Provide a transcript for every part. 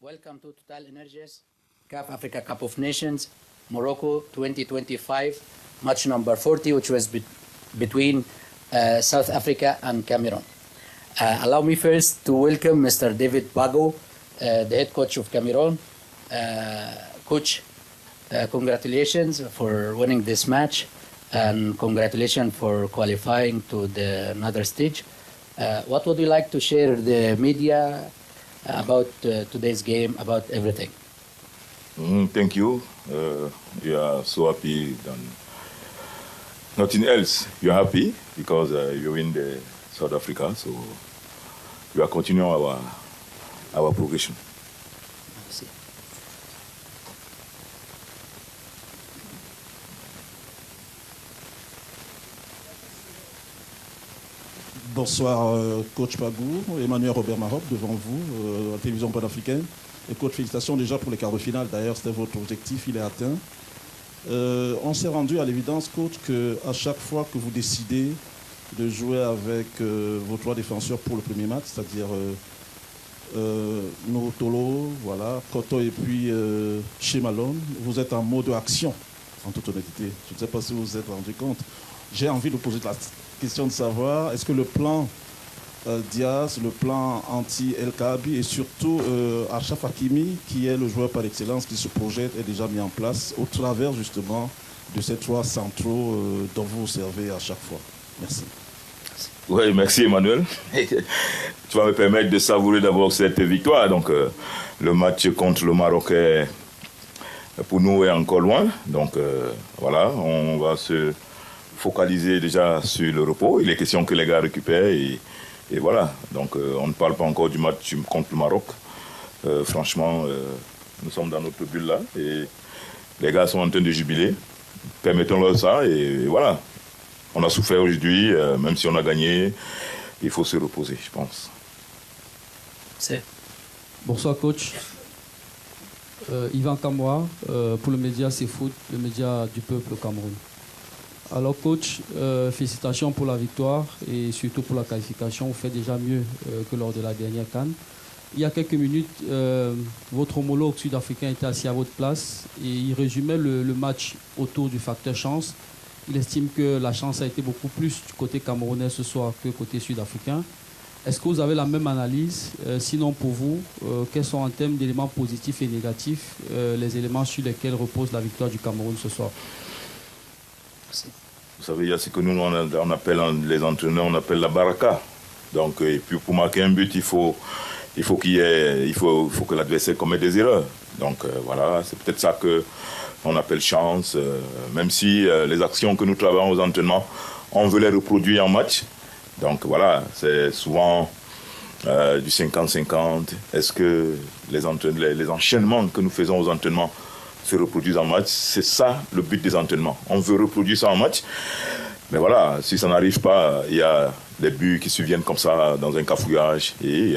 Welcome to Total Energies CAF Africa Cup of Nations, Morocco 2025, match number 40, which was between South Africa and Cameroon. Allow me first to welcome Mr. David Bago, the head coach of Cameroon. Coach, congratulations for winning this match and congratulations for qualifying to another stage. What would you like to share with the media about today's game, about everything? Thank you. We are so happy. Nothing else. You're happy because you win the South Africa, so we are continuing our progression. Merci. Bonsoir, coach Pagou, Emmanuel Robert Maroc, devant vous, à la télévision panafricaine. Et coach, félicitations déjà pour les quarts de finale. D'ailleurs, c'était votre objectif, il est atteint. On s'est rendu à l'évidence, coach, qu'à chaque fois que vous décidez de jouer avec vos trois défenseurs pour le premier match, c'est-à-dire Notolo, voilà, Koto et puis Shemalone, vous êtes en mode action, en toute honnêteté. Je ne sais pas si vous vous êtes rendu compte. J'ai envie de poser la question de savoir, est-ce que le plan Diaz, le plan anti-El Kaabi et surtout Achraf Hakimi, qui est le joueur par excellence qui se projette, est déjà mis en place au travers justement de ces trois centraux dont vous servez à chaque fois. Merci. Oui, merci Emmanuel. Tu vas me permettre de savourer d'abord cette victoire. Donc le match contre le Maroc pour nous est encore loin. Donc voilà, on va se focaliser déjà sur le repos. Il est question que les gars récupèrent et voilà. Donc on ne parle pas encore du match contre le Maroc. Franchement, nous sommes dans notre bulle là et les gars sont en train de jubiler. Permettons-leur ça et voilà. On a souffert aujourd'hui, même si on a gagné, il faut se reposer, je pense. Bonsoir coach. Yvan Kamwa, pour le média C'est Foot, le média du peuple au Cameroun. Alors coach, félicitations pour la victoire et surtout pour la qualification. Vous faites déjà mieux que lors de la dernière CAN. Il y a quelques minutes, votre homologue sud-africain était assis à votre place et il résumait le match autour du facteur chance. Il estime que la chance a été beaucoup plus du côté camerounais ce soir que côté sud-africain. Est-ce que vous avez la même analyse? Sinon, pour vous, quels sont en termes d'éléments positifs et négatifs les éléments sur lesquels repose la victoire du Cameroun ce soir? Merci. Vous savez, il y a ce que nous, on appelle, les entraîneurs, on appelle la baraka. Donc, et puis pour marquer un but, il faut que l'adversaire commette des erreurs. Donc voilà, c'est peut-être ça qu'on appelle chance. Même si les actions que nous travaillons aux entraînements, on veut les reproduire en match. Donc voilà, c'est souvent du 50-50. Est-ce que les enchaînements que nous faisons aux entraînements se reproduisent en match? C'est ça le but des entraînements. On veut reproduire ça en match. Mais voilà, si ça n'arrive pas, il y a des buts qui surviennent comme ça dans un cafouillage. Et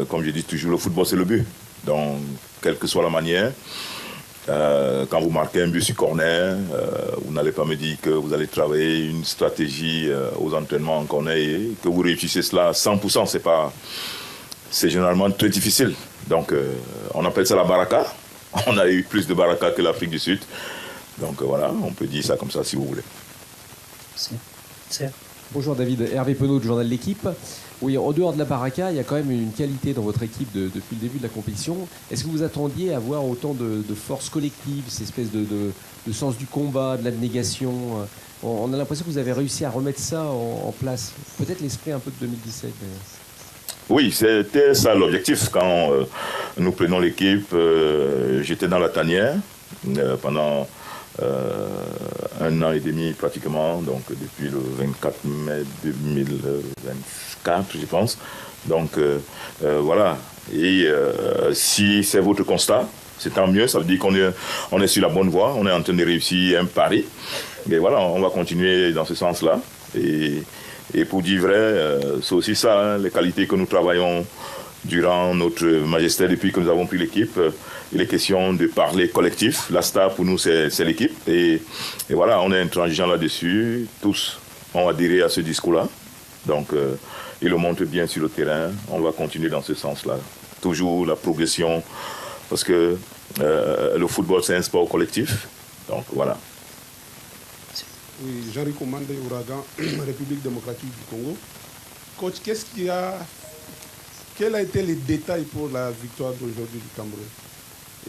comme je dis toujours, le football c'est le but. Donc, quelle que soit la manière, quand vous marquez un but sur corner, vous n'allez pas me dire que vous allez travailler une stratégie aux entraînements en corner et que vous réussissez cela à 100%. C'est généralement très difficile. Donc, on appelle ça la baraka. On a eu plus de baraka que l'Afrique du Sud. Donc voilà, on peut dire ça comme ça si vous voulez. Bonjour David, Hervé Penaud du journal L'Équipe. Oui, en dehors de la baraka, il y a quand même une qualité dans votre équipe depuis le début de la compétition. Est-ce que vous attendiez à voir autant de force collective, cette espèce de sens du combat, de l'abnégation? On a l'impression que vous avez réussi à remettre ça en place. Peut-être l'esprit un peu de 2017 d'ailleurs. Oui, c'était ça l'objectif. Quand nous prenons l'équipe, j'étais dans la tanière pendant 1 an et demi pratiquement, donc depuis le 24 mai 2024, je pense. Donc voilà. Et si c'est votre constat, c'est tant mieux. Ça veut dire qu'on est sur la bonne voie, on est en train de réussir un pari. Et voilà, on va continuer dans ce sens-là. Et pour dire vrai, c'est aussi ça, hein, les qualités que nous travaillons durant notre magistère depuis que nous avons pris l'équipe. Il est question de parler collectif. La star pour nous, c'est l'équipe. Et voilà, on est intransigeant là-dessus. Tous ont adhéré à ce discours-là. Donc, il le montre bien sur le terrain. On va continuer dans ce sens-là. toujours la progression, parce que le football, c'est un sport collectif. Donc voilà. Oui, Jean-Rico Mandé, Ouragan, République démocratique du Congo. Coach, quels ont été les détails pour la victoire d'aujourd'hui du Cameroun?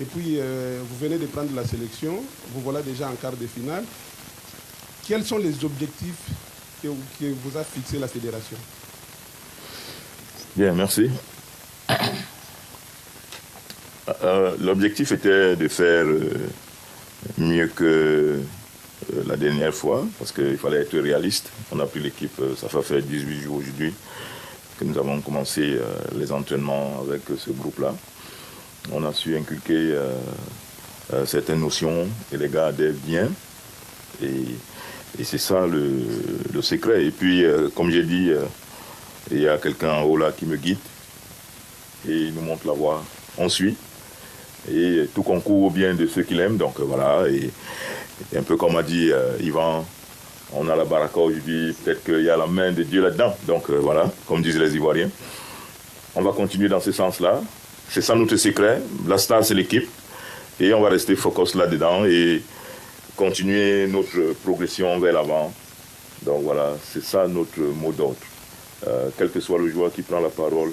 Et puis, vous venez de prendre la sélection, vous voilà déjà en quart de finale. Quels sont les objectifs que vous a fixé la fédération? Bien, merci. L'objectif était de faire mieux que la dernière fois, parce qu'il fallait être réaliste. On a pris l'équipe, ça fait faire 18 jours aujourd'hui que nous avons commencé les entraînements avec ce groupe-là. On a su inculquer certaines notions et les gars adhèrent bien. Et c'est ça le secret. Et puis, comme j'ai dit, il y a quelqu'un en haut là qui me guide et il nous montre la voie. On suit. Et tout concourt au bien de ceux qui l'aiment. Donc voilà. Et un peu comme a dit Yvan, on a la baraka aujourd'hui. Peut-être qu'il y a la main de Dieu là-dedans. Donc voilà, comme disent les Ivoiriens. On va continuer dans ce sens-là. C'est ça notre secret. La star, c'est l'équipe. Et on va rester focus là-dedans et continuer notre progression vers l'avant. Donc voilà, c'est ça notre mot d'ordre. Quel que soit le joueur qui prend la parole,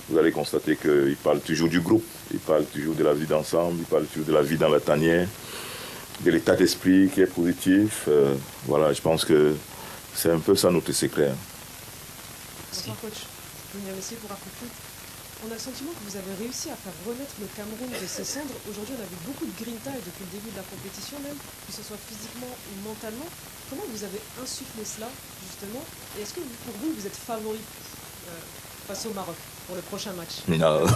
vous allez constater qu'il parle toujours du groupe, il parle toujours de la vie d'ensemble, il parle toujours de la vie dans la tanière, de l'état d'esprit qui est positif. Voilà, je pense que c'est un peu ça notre secret. Bonsoir coach, je viens aussi pour raconter. On a le sentiment que vous avez réussi à faire renaître le Cameroun de ses cendres. Aujourd'hui, on a vu beaucoup de grinta et depuis le début de la compétition même, que ce soit physiquement ou mentalement. Comment vous avez insufflé cela, justement? Et est-ce que pour vous, vous êtes favori face au Maroc pour le prochain match? Non.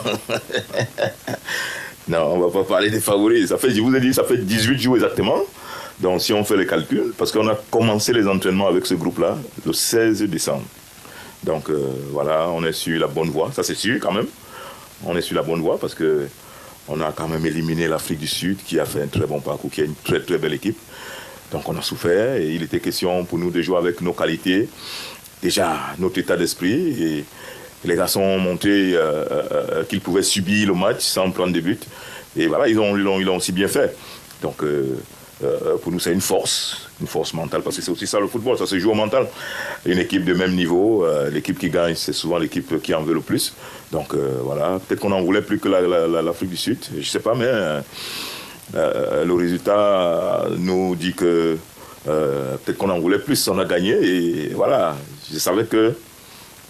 Non, on ne va pas parler des favoris. Ça fait, je vous ai dit, ça fait 18 jours exactement. Donc si on fait les calculs, parce qu'on a commencé les entraînements avec ce groupe-là le 16 décembre. Donc voilà, on est sur la bonne voie, ça c'est sûr quand même. On est sur la bonne voie parce qu'on a quand même éliminé l'Afrique du Sud qui a fait un très bon parcours, qui a une très très belle équipe. Donc on a souffert et il était question pour nous de jouer avec nos qualités, déjà notre état d'esprit. Et les garçons ont montré qu'ils pouvaient subir le match sans prendre de but. Et voilà, ils l'ont aussi bien fait. Donc pour nous c'est une force mentale, parce que c'est aussi ça le football, ça se joue au mental. Une équipe de même niveau, l'équipe qui gagne, c'est souvent l'équipe qui en veut le plus. Donc voilà, peut-être qu'on en voulait plus que l'Afrique du Sud, je ne sais pas, mais le résultat nous dit que peut-être qu'on en voulait plus, on a gagné. Et voilà, je savais que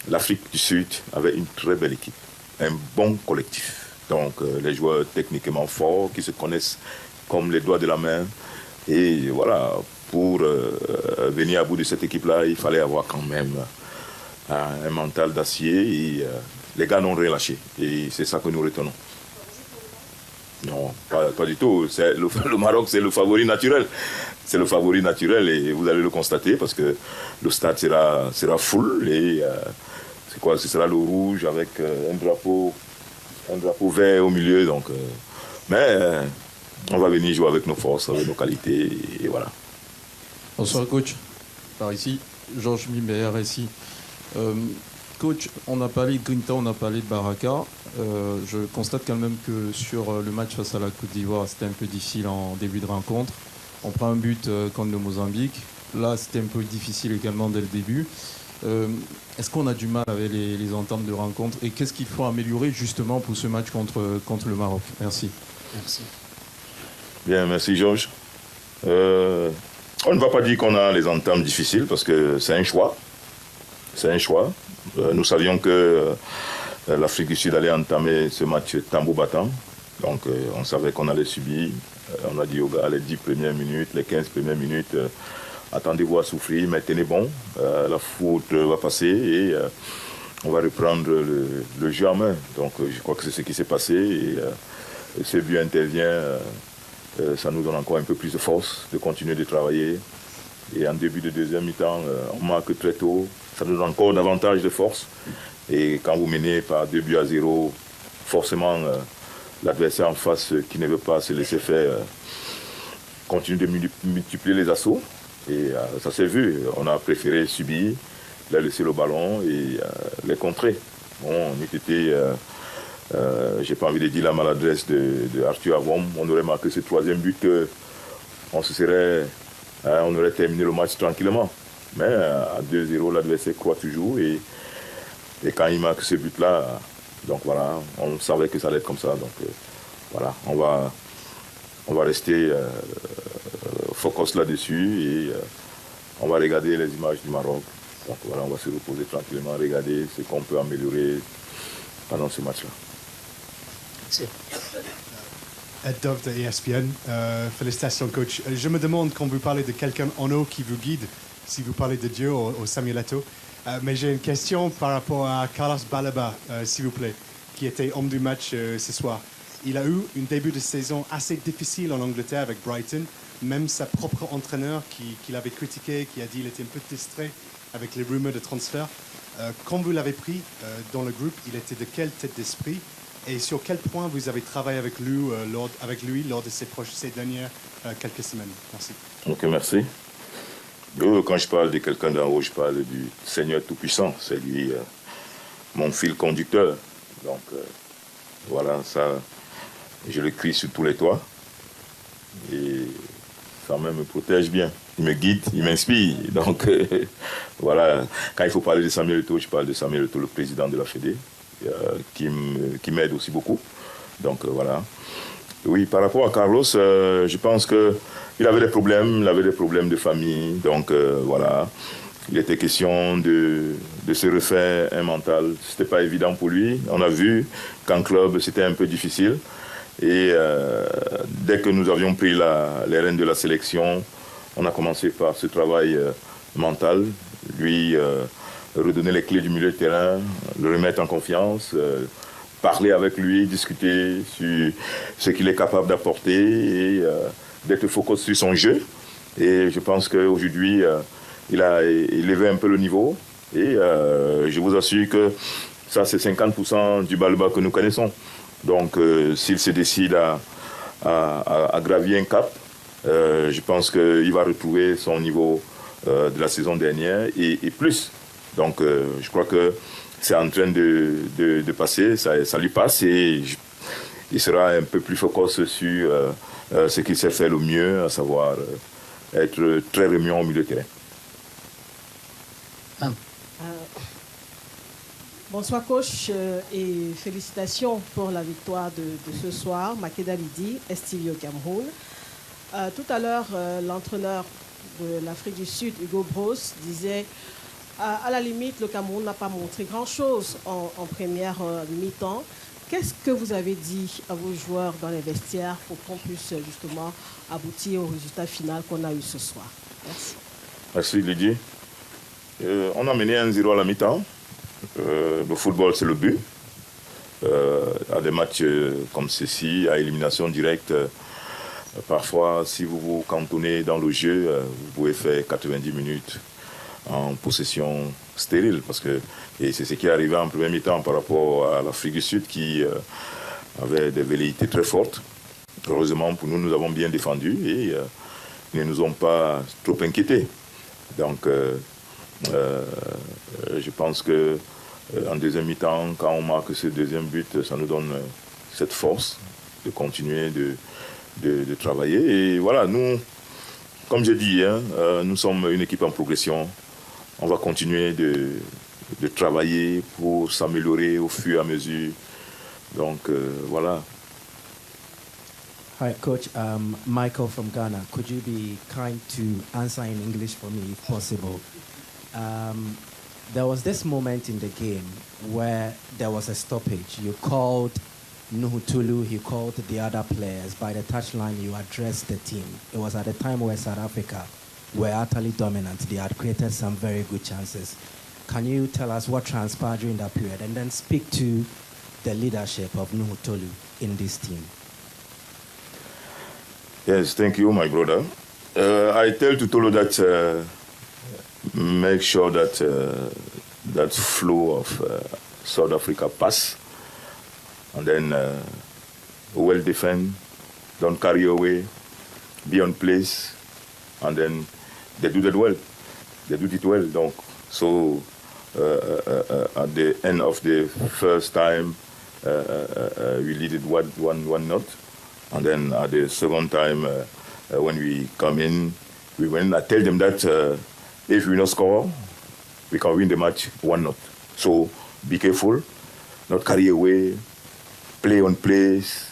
l'Afrique du Sud avait une très belle équipe, un bon collectif. Donc les joueurs techniquement forts, qui se connaissent comme les doigts de la main. Et voilà, pour venir à bout de cette équipe-là, il fallait avoir quand même un mental d'acier. Et les gars n'ont rien lâché. Et c'est ça que nous retenons. Non, pas du tout. Le Maroc, c'est le favori naturel. C'est le favori naturel et vous allez le constater parce que le stade sera full. Et c'est quoi? Ce sera le rouge avec un drapeau vert au milieu. Donc, mais on va venir jouer avec nos forces, avec nos qualités, et voilà. Bonsoir coach, par ici, Georges Mimber, ici. Coach, on a parlé de Grinta, on a parlé de Baraka. Je constate quand même que sur le match face à la Côte d'Ivoire, c'était un peu difficile en début de rencontre. On prend un but contre le Mozambique. Là, c'était un peu difficile également dès le début. Est-ce qu'on a du mal avec les ententes de rencontre? Et qu'est-ce qu'il faut améliorer justement pour ce match contre le Maroc? Merci. Merci. Bien, merci Georges. On ne va pas dire qu'on a les ententes difficiles parce que c'est un choix. C'est un choix. Nous savions que l'Afrique du Sud allait entamer ce match tambour battant. Donc on savait qu'on allait subir. On a dit aux gars les 10 premières minutes, les 15 premières minutes, attendez-vous à souffrir, mais tenez bon. La faute va passer et on va reprendre le jeu en main. Donc je crois que c'est ce qui s'est passé. Et ce but intervient. Ça nous donne encore un peu plus de force de continuer de travailler. Et en début de deuxième mi-temps, on marque très tôt. Ça nous donne encore davantage de force. Et quand vous menez par 2-0, forcément, l'adversaire en face qui ne veut pas se laisser faire continue de multiplier les assauts. Et ça s'est vu. On a préféré subir, leur laisser le ballon et les contrer. Bon, on était J'ai pas envie de dire la maladresse de Arthur Avom. On aurait marqué ce troisième but, on aurait terminé le match tranquillement. Mais à 2-0, l'adversaire croit toujours. Et quand il marque ce but-là, donc voilà, on savait que ça allait être comme ça. Donc voilà, on va rester focus là-dessus et on va regarder les images du Maroc. Donc voilà, on va se reposer tranquillement, regarder ce qu'on peut améliorer pendant ce match-là. Merci. Ed Dove de ESPN, félicitations coach. Je me demande quand vous parlez de quelqu'un en haut qui vous guide, si vous parlez de Dieu ou Samuel Eto'o, mais j'ai une question par rapport à Carlos Baleba, s'il vous plaît, qui était homme du match ce soir. Il a eu un début de saison assez difficile en Angleterre avec Brighton, même sa propre entraîneur qui l'avait critiqué, qui a dit qu'il était un peu distrait avec les rumeurs de transfert. Quand vous l'avez pris dans le groupe, il était de quelle tête d'esprit et sur quel point vous avez travaillé avec lui lors de ces dernières quelques semaines? Merci. Ok, merci. Quand je parle de quelqu'un d'en haut, je parle du Seigneur Tout-Puissant. C'est lui mon fil conducteur. Donc voilà, ça, je le crie sur tous les toits. Et ça même me protège bien. Il me guide, il m'inspire. Donc voilà, quand il faut parler de Samuel Eto'o, je parle de Samuel Eto'o, le président de la Fédé, qui m'aide aussi beaucoup. Donc voilà. Oui, par rapport à Carlos, je pense qu'il avait des problèmes, de famille. Donc voilà, il était question de se refaire un mental. Ce n'était pas évident pour lui. On a vu qu'en club, c'était un peu difficile. Et dès que nous avions pris les rênes de la sélection, on a commencé par ce travail mental, lui redonner les clés du milieu de terrain, le remettre en confiance, parler avec lui, discuter sur ce qu'il est capable d'apporter et d'être focus sur son jeu. Et je pense qu'aujourd'hui, il a élevé un peu le niveau. Et je vous assure que ça, c'est 50% du Baleba que nous connaissons. Donc, s'il se décide à gravir un cap, je pense qu'il va retrouver son niveau de la saison dernière et plus. Donc, je crois que c'est en train de passer, ça lui passe et il sera un peu plus focus sur ce qu'il sait faire le mieux, à savoir être très remuant au milieu de terrain. Bonsoir coach et félicitations pour la victoire de ce soir. Makeda Lidi, Estilio Cameroun. Tout à l'heure, l'entraîneur de l'Afrique du Sud, Hugo Bros, disait à la limite, le Cameroun n'a pas montré grand-chose en première mi-temps. Qu'est-ce que vous avez dit à vos joueurs dans les vestiaires pour qu'on puisse justement aboutir au résultat final qu'on a eu ce soir? Merci. Merci Lydie. On a mené 1-0 à la mi-temps. Le football, c'est le but. À des matchs comme ceci, à élimination directe, parfois, si vous vous cantonnez dans le jeu, vous pouvez faire 90 minutes en possession stérile. Et c'est ce qui est arrivé en premier mi-temps par rapport à l'Afrique du Sud qui avait des velléités très fortes. Heureusement, pour nous, nous avons bien défendu et ils ne nous ont pas trop inquiétés. Donc, je pense qu'en deuxième mi-temps, quand on marque ce deuxième but, ça nous donne cette force de continuer de travailler. Et voilà, nous, comme je dis, nous sommes une équipe en progression. On va continuer de travailler pour s'améliorer au fur et à mesure. Donc, voilà. Hi, Coach. Michael from Ghana. Could you be kind to answer in English for me, if possible? There was this moment in the game where there was a stoppage. You called Nuhu Tulu, he called the other players. By the touchline, you addressed the team. It was at a time where South Africa were utterly dominant. They had created some very good chances. Can you tell us what transpired during that period and then speak to the leadership of Nuhu Tulu in this team? Yes, thank you, my brother. I tell Tutolo that make sure that that flow of South Africa pass, and then well defend, don't carry away, be on place, and then they do that well. They do it well. Donc, so at the end of the first time, we lead it 1-0. And then at the second time, when we come in, we win. I tell them that if we not score, we can win the match 1-0. So be careful, not carry away, play on place.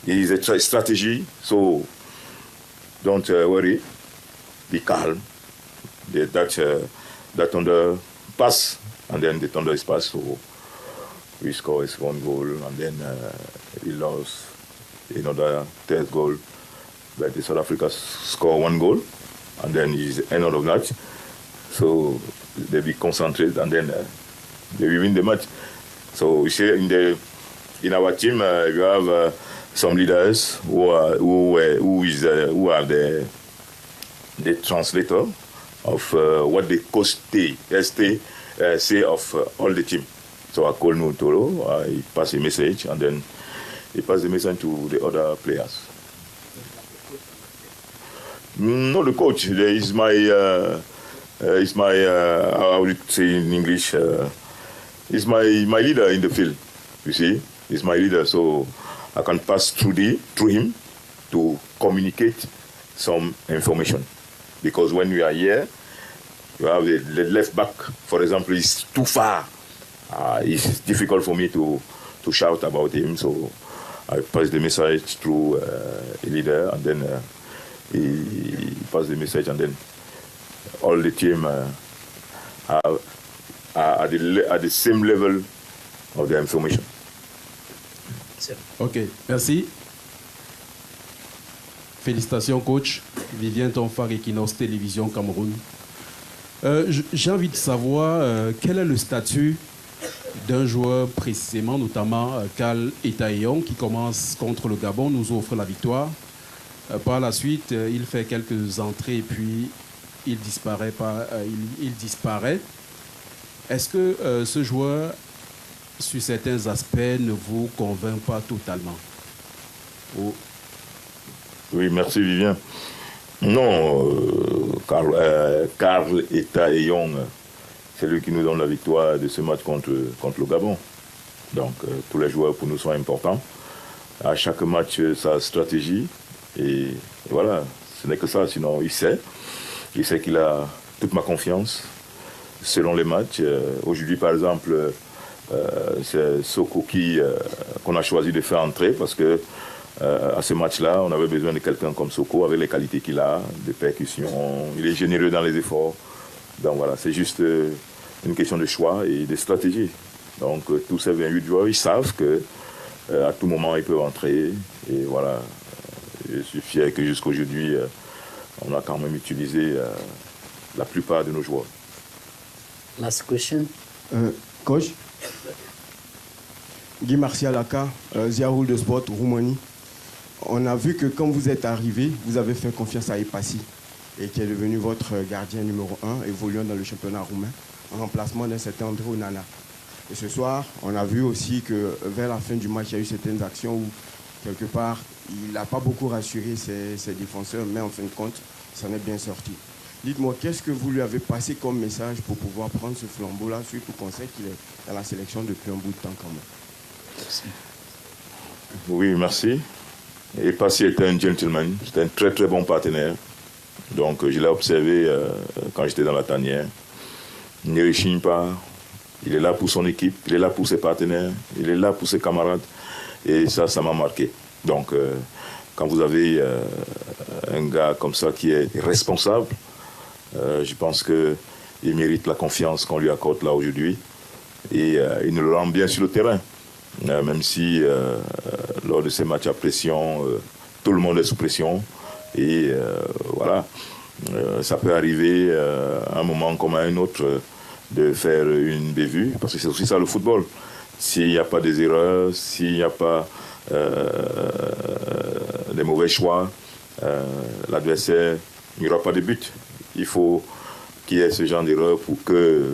It is a strategy, so don't worry, be calm. That under pass, and then the thunder is passed, so we score is 1 goal, and then we lost another third goal. But the South Africa score 1 goal, and then it's the end of the match. So they be concentrated, and then they will win the match. So we say in our team we have some leaders who are the translator of what the coach say of all the team. So I call Nutolo, I pass a message, and then he pass the message to the other players. No, the coach. Is my how would you say in English? He's my leader in the field. You see, he's my leader, so I can pass through him to communicate some information. Because when we are here, you have the left back, for example, is too far. It's difficult for me to shout about him, so I pass the message through a leader, and then he pass the message, and then all the team are at the same level of the information. Ok, merci. Félicitations, coach. Vivien Tonfar, Equinox Télévision Cameroun. J'ai envie de savoir quel est le statut d'un joueur précisément, notamment Karl Etaillon, qui commence contre le Gabon, nous offre la victoire. Par la suite, il fait quelques entrées et puis il disparaît. Il disparaît. Est-ce que ce joueur, sur certains aspects, ne vous convainc pas totalement? Oh. Oui, merci Vivien. Non, Karl Etaillon, c'est lui qui nous donne la victoire de ce match contre le Gabon. Donc tous les joueurs pour nous sont importants. À chaque match, sa stratégie. Et voilà, ce n'est que ça. Sinon, il sait qu'il a toute ma confiance selon les matchs. Aujourd'hui, par exemple, c'est Soko qu'on a choisi de faire entrer parce que à ce match-là, on avait besoin de quelqu'un comme Soko avec les qualités qu'il a, de percussion. Il est généreux dans les efforts. Donc voilà, c'est juste une question de choix et de stratégie. Donc tous ces 28 joueurs, ils savent qu'à tout moment, ils peuvent entrer. Et voilà, je suis fier que jusqu'aujourd'hui, on a quand même utilisé la plupart de nos joueurs. Last question. Coach, Guy Martial Aka, Ziaoul de Sport, Roumanie. On a vu que quand vous êtes arrivé, vous avez fait confiance à Epassi, et qui est devenu votre gardien numéro 1, évoluant dans le championnat roumain, en remplacement d'un certain André Onana. Et ce soir, on a vu aussi que vers la fin du match, il y a eu certaines actions où, quelque part, il n'a pas beaucoup rassuré ses défenseurs, mais en fin de compte, ça en est bien sorti. Dites-moi, qu'est-ce que vous lui avez passé comme message pour pouvoir prendre ce flambeau-là, surtout qu'on sait qu'il est dans la sélection depuis un bout de temps quand même? Merci. Oui, merci. Epassi était un gentleman, c'était un très très bon partenaire. Donc je l'ai observé quand j'étais dans la tanière. Il ne rechigne pas, il est là pour son équipe, il est là pour ses partenaires, il est là pour ses camarades. Et ça m'a marqué. Donc quand vous avez un gars comme ça qui est responsable, je pense qu'il mérite la confiance qu'on lui accorde là aujourd'hui. Et il nous le rend bien sur le terrain. Même si lors de ces matchs à pression, tout le monde est sous pression. Et voilà, ça peut arriver à un moment comme à un autre de faire une bévue, parce que c'est aussi ça le football. S'il n'y a pas des erreurs, s'il n'y a pas des mauvais choix, l'adversaire, il n'y aura pas de but. Il faut qu'il y ait ce genre d'erreur pour que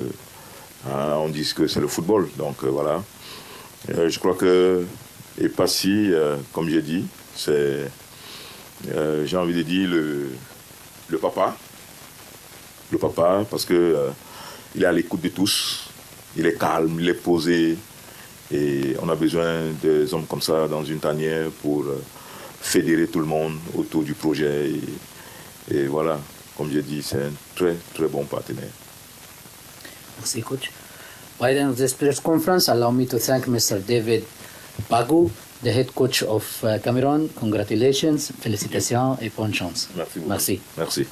on dise que c'est le football. Donc voilà. Je crois que Epassi, comme j'ai dit, c'est, j'ai envie de dire, le papa. Le papa, parce que il est à l'écoute de tous. Il est calme, il est posé. Et on a besoin des hommes comme ça dans une tanière pour fédérer tout le monde autour du projet. Et voilà, comme j'ai dit, c'est un très, très bon partenaire. Merci, coach. By the end of this press conference, allow me to thank Mr. David Bagou, the head coach of Cameroon. Congratulations, félicitations et bonne chance. Merci beaucoup. Merci. Merci.